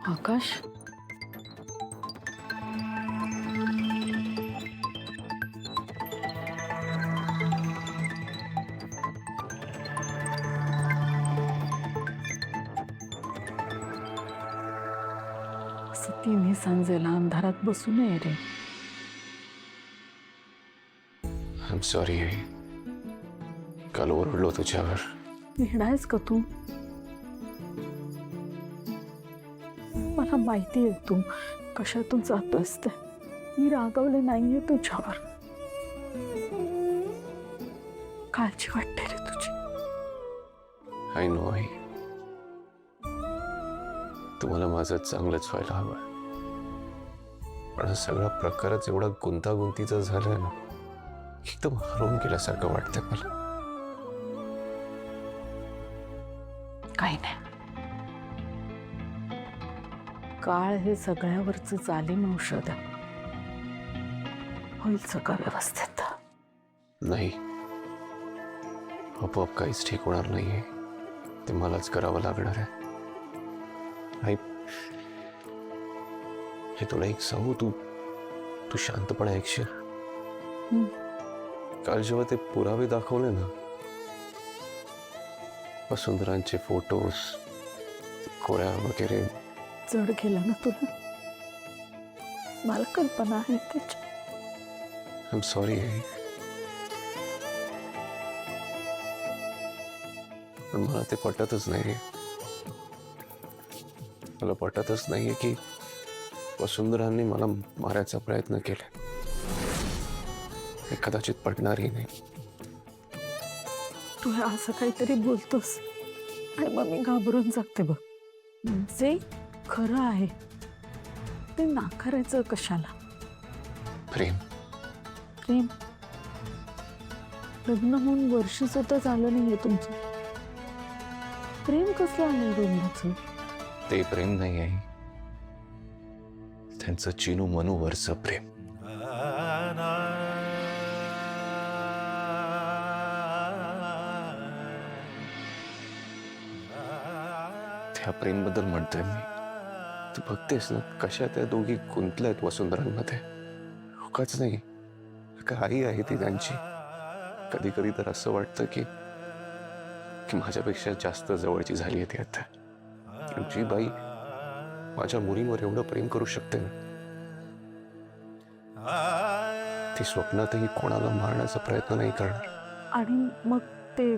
आकाश, तिन्ही सांजेला अंधारात बसू नये रे. I am sorry. काल ओरडलो तुझ्यावर. वेडायस का तू? मला माहिती आहे तू कशातून जातोस ते. मी रागवले नाहीये तुझ्यावर. काळजी वाटते रे तुझी. आय नो आई. तुम्हाला माझं चांगलंच व्हायला हवं, पण हा सगळा प्रकारच एवढा गुंतागुंतीचा झालाय ना, एकदम हरवून गेल्यासारखं वाटतंय मला. काही नाही. काळ हे सगळ्यावरचं जालिम औषध आहे. होईल सगळं व्यवस्थित. नाही, आपोआप काहीच ठीक होणार नाहीये. ते मलाच करावं लागणार आहे. आई, हे तुला एक सांगू, तू शांतपणे ऐकशील. काल जेव्हा ते पुरावे दाखवले ना, वसुंधरांचे फोटोज, कोऱ्या वगैरे, जड गेला ना तुला. मला कल्पना आहे त्याची. I am sorry I. पण मला ते पटतच नाहीये. मला पटतच नाहीये की वसुंधरांनी मला मारायचा प्रयत्न केला. हे कदाचित पटणारही नाही. तू हे असं काहीतरी बोलतोस आणि मग मी घाबरून जाते बघ. जे खरं आहे ते नाकारायचं कशाला? प्रेम. प्रेम? लग्न होऊन वर्ष सुद्धा झालं नाहीये तुमचं. प्रेम कसलं आहे दोघांचं? ते प्रेम नाही आहे, त्यांचं चिनू मनूवरचं प्रेम. त्या प्रेम बद्दल म्हणतोय मी. तू बघतेस ना कशा त्या दोघी गुंतल्यात वसुंधरांमध्ये. उगाच नाही, आई आहे ती त्यांची. कधी कधी तर असं वाटतं की माझ्यापेक्षा जास्त जवळची झाली आहे ती आता. जी बाई माझ्या मुलीवर एवढं प्रेम करू शकते ना, ती स्वप्नातही कोणाला मारण्याचा प्रयत्न नाही करणार. आणि मग ते